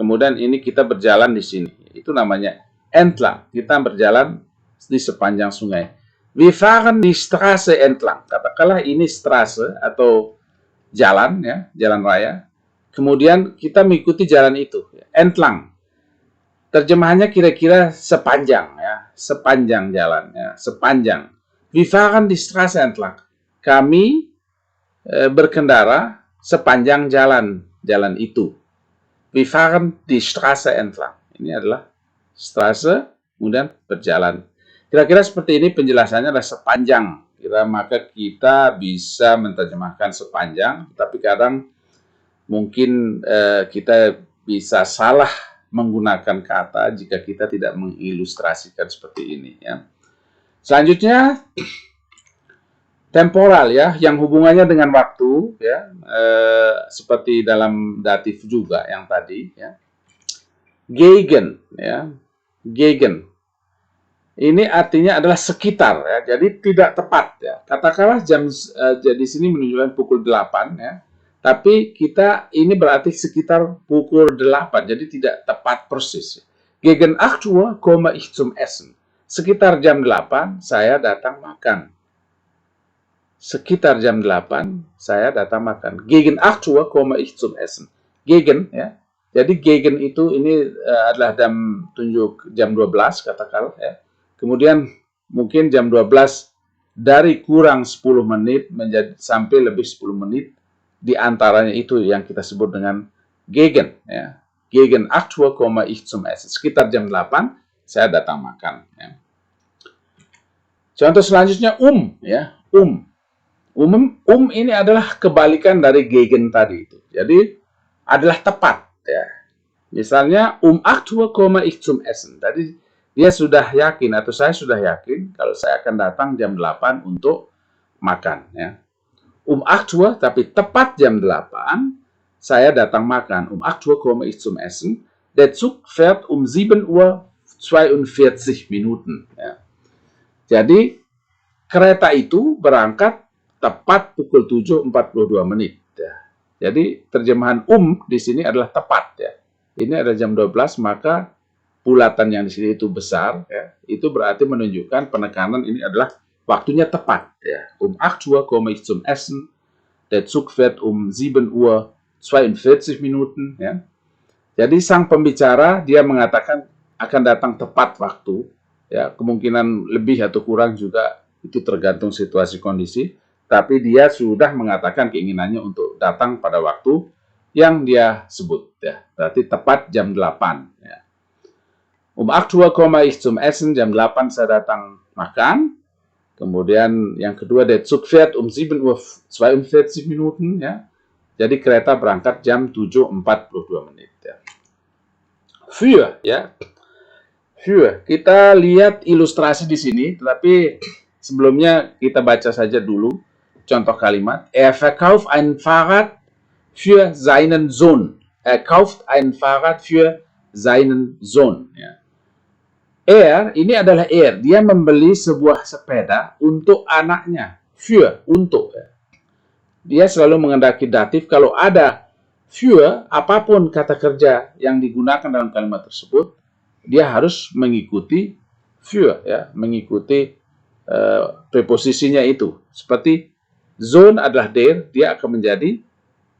Kemudian ini kita berjalan di sini. Itu namanya entlang. Kita berjalan di sepanjang sungai. Wir fahren die Straße entlang. Katakanlah ini Straße atau jalan, ya, jalan raya. Kemudian kita mengikuti jalan itu, ya, entlang. Terjemahannya kira-kira sepanjang, ya, sepanjang jalan, ya, sepanjang. Wir fahren die Straße entlang. Kami berkendara sepanjang jalan itu. Wir fahren die Straße entlang. Ini adalah Straße, kemudian berjalan. Kira-kira seperti ini penjelasannya adalah sepanjang. Maka kita bisa menerjemahkan sepanjang, tapi kadang mungkin kita bisa salah menggunakan kata jika kita tidak mengilustrasikan seperti ini, ya. Selanjutnya temporal, ya, yang hubungannya dengan waktu, ya, seperti dalam datif juga yang tadi, ya. Gegen, ya, gegen. Ini artinya adalah sekitar, ya, jadi tidak tepat, ya. Katakanlah di sini menunjukkan pukul 8, ya. Tapi kita ini berarti sekitar pukul 8, jadi tidak tepat persis. Gegen 8 Uhr komme ich zum Essen. Sekitar jam 8 saya datang makan. Sekitar jam 8 saya datang makan. Gegen 8 Uhr komme ich zum Essen. Gegen, ya. Jadi gegen itu ini adalah tunjuk jam 12 katakanlah, ya. Kemudian mungkin jam 12 dari kurang 10 menit menjadi sampai lebih 10 menit di antaranya itu yang kita sebut dengan gegen, ya. Gegen 8 Uhr komme ich zum Essen. Sekitar jam 8 saya datang makan, ya. Contoh selanjutnya ya. Ini adalah kebalikan dari gegen tadi itu. Jadi adalah tepat, ya. Misalnya 8 Uhr komme ich zum Essen. Jadi dia sudah yakin atau saya sudah yakin kalau saya akan datang jam 8 untuk makan, ya. 8 Uhr tapi tepat jam 8 saya datang makan. 8 Uhr komme ich zum Essen. Der Zug fährt 7 Uhr 42 Minuten, ya. Jadi kereta itu berangkat tepat pukul 7.42 menit. Ya. Jadi terjemahan di sini adalah tepat, ya. Ini ada jam 12, maka bulatan yang di sini itu besar, ya. Itu berarti menunjukkan penekanan ini adalah waktunya tepat, ya. 8 Uhr komme ich zum Essen. Der Zug fährt 7 Uhr 42 Minuten, ya. Jadi sang pembicara dia mengatakan akan datang tepat waktu, ya. Kemungkinan lebih atau kurang juga itu tergantung situasi kondisi. Tapi dia sudah mengatakan keinginannya untuk datang pada waktu yang dia sebut, ya. Berarti tepat jam 8, ya. 8 Uhr komme ich zum Essen, jam 8 saya datang makan. Kemudian yang kedua, der Zug fährt 7 Uhr 42 Minuten, ya. Jadi kereta berangkat jam 7.42 menit, ya. Für, ya. Für. Kita lihat ilustrasi di sini, tetapi sebelumnya kita baca saja dulu contoh kalimat. Er verkauft ein Fahrrad für seinen Sohn. Er kauft ein Fahrrad für seinen Sohn. Ya. Ini adalah dia membeli sebuah sepeda untuk anaknya. Für, untuk. Ya. Dia selalu mengendaki datif. Kalau ada für, apapun kata kerja yang digunakan dalam kalimat tersebut, dia harus mengikuti für, ya, mengikuti preposisinya itu. Seperti Sohn adalah dia akan menjadi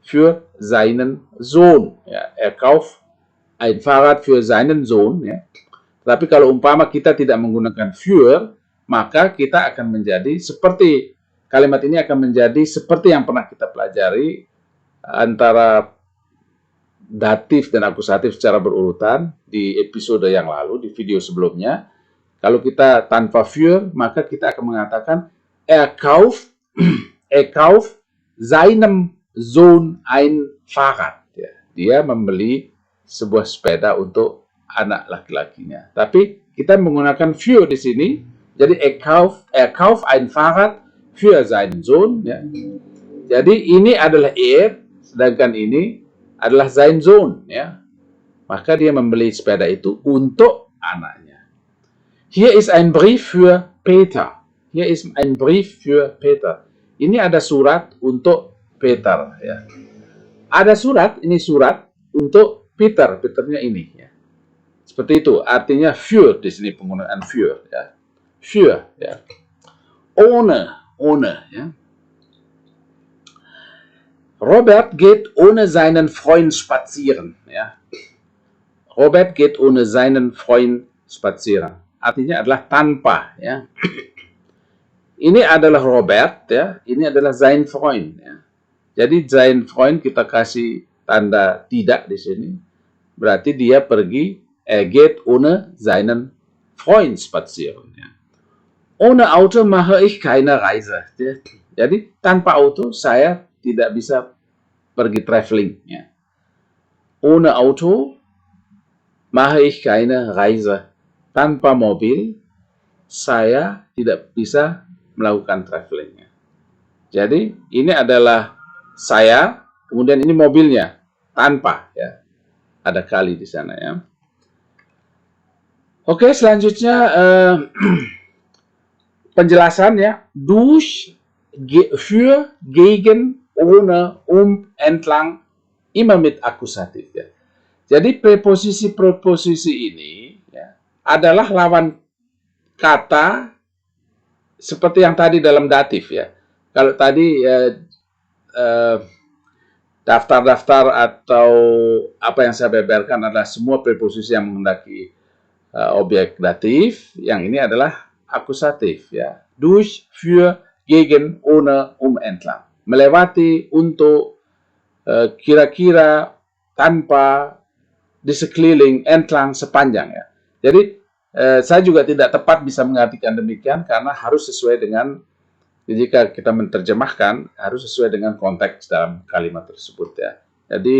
für seinen Sohn. Ya. Er kauft ein Fahrrad für seinen Sohn. Ya. Tapi kalau umpama kita tidak menggunakan für, maka kita akan menjadi seperti, kalimat ini akan menjadi seperti yang pernah kita pelajari antara datif dan akusatif secara berurutan di episode yang lalu, di video sebelumnya. Kalau kita tanpa für, maka kita akan mengatakan er kauft seinem Sohn ein Fahrrad. Ya. Dia membeli sebuah sepeda untuk anak laki-lakinya. Tapi kita menggunakan für di sini. Jadi er kauft ein Fahrrad für seinen Sohn. Ya. Jadi ini adalah sedangkan ini adalah sein Sohn. Ya. Maka dia membeli sepeda itu untuk anaknya. Hier ist ein Brief für Peter. Hier ist ein Brief für Peter. Ini ada surat untuk Peter, ya. Ada surat, ini surat untuk Peter, Peternya ini, ya. Seperti itu, artinya für di sini penggunaan für, ya. Für, ya. Ohne, ya. Robert geht ohne seinen Freund spazieren, ya. Robert geht ohne seinen Freund spazieren. Artinya adalah tanpa, ya. Ini adalah Robert, ya. Ini adalah sein Freund, ya. Jadi sein Freund kita kasih tanda tidak di sini. Berarti dia pergi, geht ohne seinen Freund spazieren, ya. Ohne Auto mache ich keine Reise. Ya. Jadi tanpa auto saya tidak bisa pergi traveling, ya. Ohne Auto mache ich keine Reise. Tanpa mobil saya tidak bisa melakukan traveling. Jadi ini adalah saya, kemudian ini mobilnya tanpa, ya. Ada kali di sana, ya. Oke, selanjutnya penjelasan, ya. Durch, für, gegen, ohne, entlang, immer mit akusatif, ya. Jadi preposisi-preposisi ini, ya, adalah lawan kata seperti yang tadi dalam datif, ya. Kalau tadi daftar-daftar atau apa yang saya beberkan adalah semua preposisi yang menghendaki objek datif, yang ini adalah akusatif, ya. Durch, für, gegen, ohne, entlang. Melewati, untuk, kira-kira, tanpa, di sekeliling, entlang, sepanjang ya. Jadi saya juga tidak tepat bisa mengartikan demikian karena harus sesuai dengan, jika kita menerjemahkan harus sesuai dengan konteks dalam kalimat tersebut ya. Jadi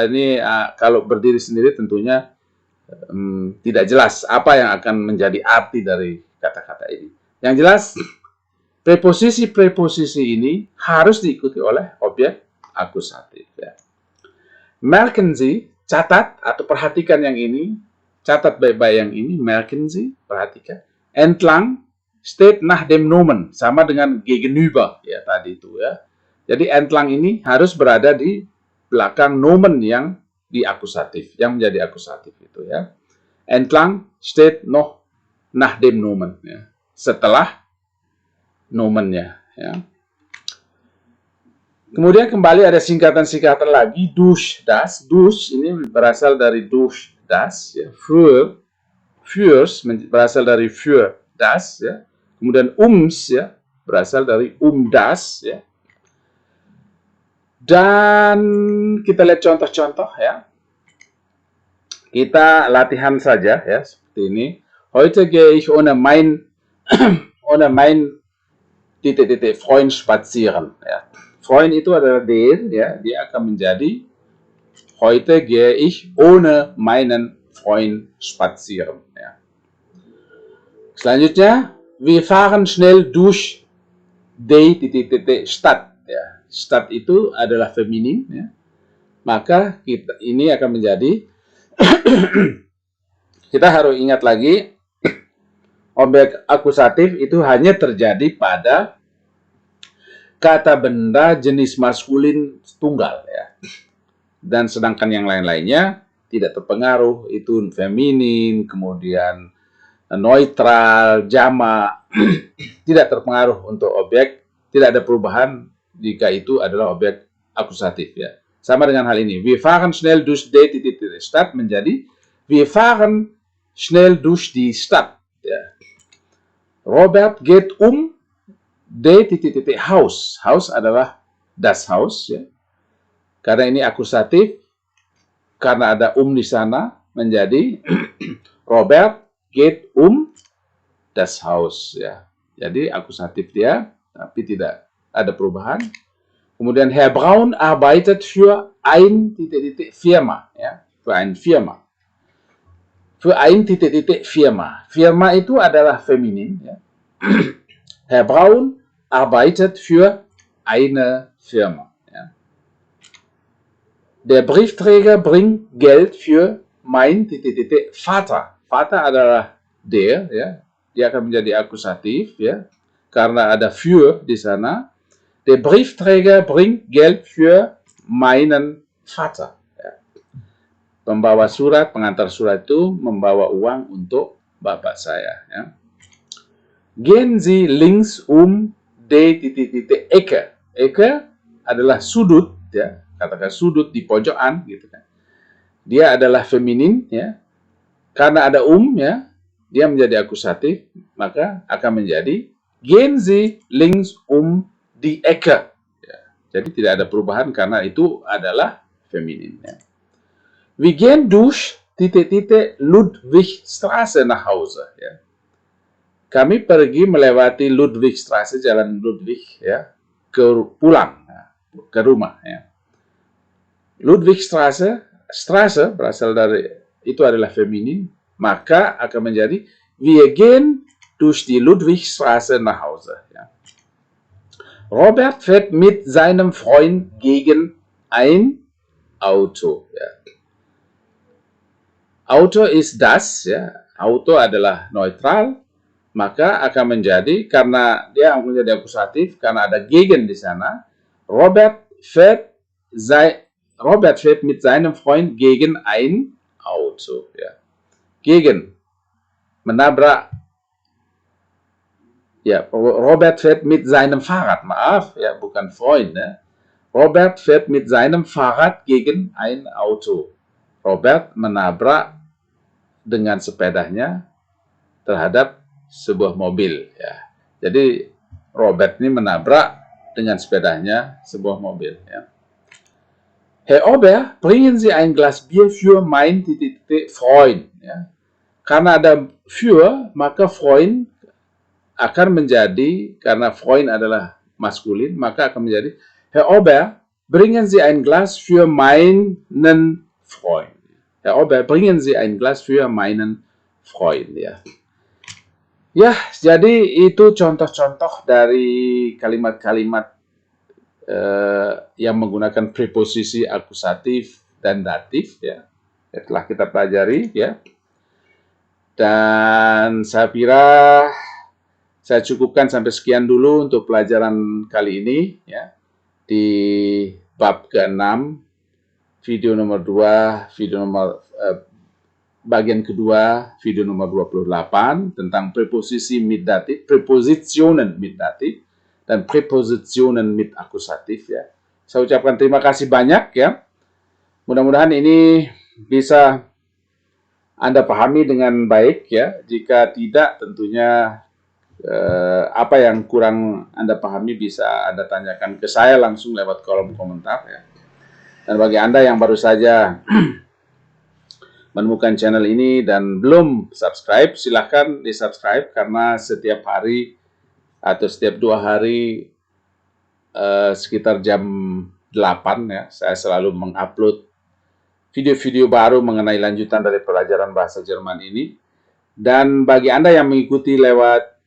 ini kalau berdiri sendiri tentunya tidak jelas apa yang akan menjadi arti dari kata-kata ini. Yang jelas, preposisi-preposisi ini harus diikuti oleh objek akusatif. Ya. Merken Sie, catat atau perhatikan yang ini, catat baik-baik yang ini, merken Sie, perhatikan. Entlang steht nach dem Nomen, sama dengan gegenüber ya tadi itu ya. Jadi entlang ini harus berada di belakang nomen yang di akusatif, yang menjadi akusatif itu ya. Entlang steht noch nach dem Nomen ya. Setelah nomennya ya. Kemudian kembali ada singkatan-singkatan lagi, durch das. Durch ini berasal dari durch das ya. Fürs berasal dari für das ya. Kemudian ya berasal dari das ya. Dan kita lihat contoh-contoh ya. Kita latihan saja ya seperti ini. Heute gehe ich ohne mein titik-titik Freund spazieren ya. Freund itu adalah der ya, dia akan menjadi heute gehe ich ohne meinen Freund spazieren ya. Selanjutnya, wir fahren schnell durch die titik-titik Stadt ya. Stadt itu adalah feminin ya. Maka ini akan menjadi kita harus ingat lagi objek akusatif itu hanya terjadi pada kata benda jenis maskulin tunggal ya. Dan sedangkan yang lain-lainnya tidak terpengaruh, itu feminin, kemudian neutral, jamak, tidak terpengaruh untuk objek, tidak ada perubahan jika itu adalah objek akusatif ya. Sama dengan hal ini, wir fahren schnell durch die Stadt menjadi wir fahren schnell durch die Stadt ya. Robert geht die Haus. Haus adalah das Haus ya. Karena ini akusatif, karena ada di sana menjadi Robert geht das Haus ya. Jadi akusatif dia, tapi tidak ada perubahan. Kemudian Herr Braun arbeitet für ein Firma ya, für ein Firma. Für ein Firma. Firma itu adalah feminin ya. Herr Braun arbeitet für eine Firma. Ja. Der Briefträger bringt Geld für mein Vater. Vater adalah der, ya. Dia akan menjadi akusatif, ya, karena ada für di sana. Der Briefträger bringt Geld für meinen Vater. Ya. Pembawa surat, pengantar surat itu membawa uang untuk bapak saya. Ya. Gehen Sie links die Ecke. Ecke adalah sudut, ya, katakan sudut di pojokan, gitu kan. Dia adalah feminin, ya. Karena ada ya, dia menjadi akusatif, maka akan menjadi gehen Sie links die Ecke. Ya. Jadi tidak ada perubahan karena itu adalah feminin. Ya. Wir gehen durch Ludwigstraße nach Hause. Ya. Kami pergi melewati Ludwigstraße, jalan Ludwig, ya, pulang, ya, ke rumah. Ya. Ludwigstraße, Straße berasal dari, itu adalah feminin, maka akan menjadi wir gehen durch die Ludwigstraße nach Hause. Ya. Robert fährt mit seinem Freund gegen ein Auto. Ya. Auto ist das, ya. Auto adalah neutral, maka akan menjadi, karena dia menjadi akusatif, karena ada gegen di sana, Robert fährt mit seinem Freund gegen ein Auto. Ya. Gegen, menabrak. Ya, Robert fährt mit seinem Fahrrad, maaf, ya, bukan Freund. Ya. Robert fährt mit seinem Fahrrad gegen ein Auto. Robert menabrak dengan sepedanya terhadap sebuah mobil. Ya. Jadi Robert ini menabrak dengan sepedanya sebuah mobil. Ya. Herr Ober, bringen Sie ein Glas Bier für mein Freund. Ya. Karena ada für, maka Freund akan menjadi, karena Freund adalah maskulin, maka akan menjadi Herr Ober, bringen Sie ein Glas für meinen Freund. Herr Ober, bringen Sie ein Glas für meinen Freund. Ya. Ya, jadi itu contoh-contoh dari kalimat-kalimat yang menggunakan preposisi akusatif dan datif, ya. Telah kita pelajari, ya. Dan saya kira saya cukupkan sampai sekian dulu untuk pelajaran kali ini, ya. Di bab ke-6, video nomor 2, bagian kedua, video nomor 28 tentang preposisi mit dativ, Präpositionen mit dativ dan Präpositionen mit akusatif, ya. Saya ucapkan terima kasih banyak, ya. Mudah-mudahan ini bisa Anda pahami dengan baik, ya. Jika tidak, tentunya apa yang kurang Anda pahami bisa Anda tanyakan ke saya langsung lewat kolom komentar, ya. Dan bagi Anda yang baru saja menemukan channel ini dan belum subscribe, silahkan di-subscribe karena setiap hari atau setiap 2 hari sekitar jam 8, ya, saya selalu mengupload video-video baru mengenai lanjutan dari pelajaran bahasa Jerman ini. Dan bagi Anda yang mengikuti lewat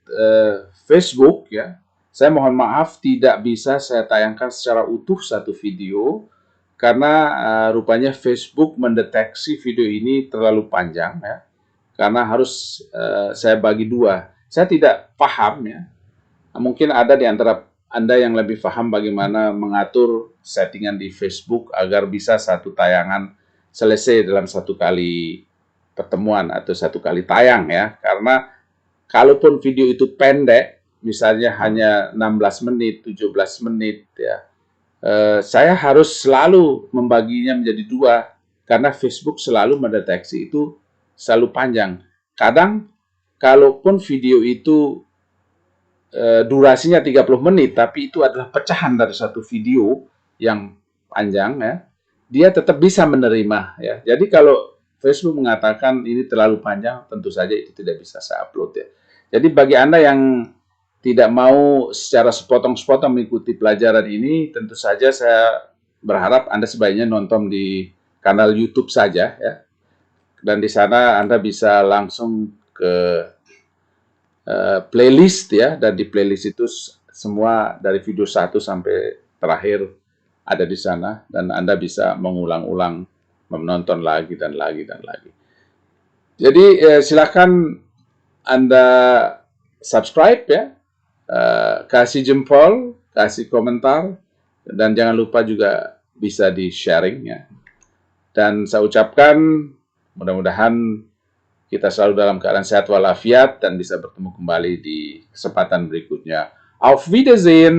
Facebook, ya, saya mohon maaf tidak bisa saya tayangkan secara utuh satu video karena rupanya Facebook mendeteksi video ini terlalu panjang, ya, karena harus saya bagi 2. Saya tidak paham, ya. Mungkin ada di antara Anda yang lebih paham bagaimana mengatur settingan di Facebook agar bisa satu tayangan selesai dalam satu kali pertemuan atau satu kali tayang, ya. Karena kalaupun video itu pendek, misalnya hanya 16 menit, 17 menit, ya, saya harus selalu membaginya menjadi 2 karena Facebook selalu mendeteksi itu selalu panjang. Kadang kalaupun video itu durasinya 30 menit tapi itu adalah pecahan dari satu video yang panjang, ya, dia tetap bisa menerima, ya. Jadi kalau Facebook mengatakan ini terlalu panjang, tentu saja itu tidak bisa saya upload, ya. Jadi bagi Anda yang tidak mau secara sepotong-sepotong mengikuti pelajaran ini, tentu saja saya berharap Anda sebaiknya nonton di kanal YouTube saja, ya. Dan di sana Anda bisa langsung ke playlist, ya, dan di playlist itu semua dari video 1 sampai terakhir ada di sana dan Anda bisa mengulang-ulang, menonton lagi dan lagi dan lagi. Jadi silakan Anda subscribe, ya. Kasih jempol, kasih komentar, dan jangan lupa juga bisa di-sharing, ya. Dan saya ucapkan mudah-mudahan kita selalu dalam keadaan sehat walafiat dan bisa bertemu kembali di kesempatan berikutnya. Auf Wiedersehen!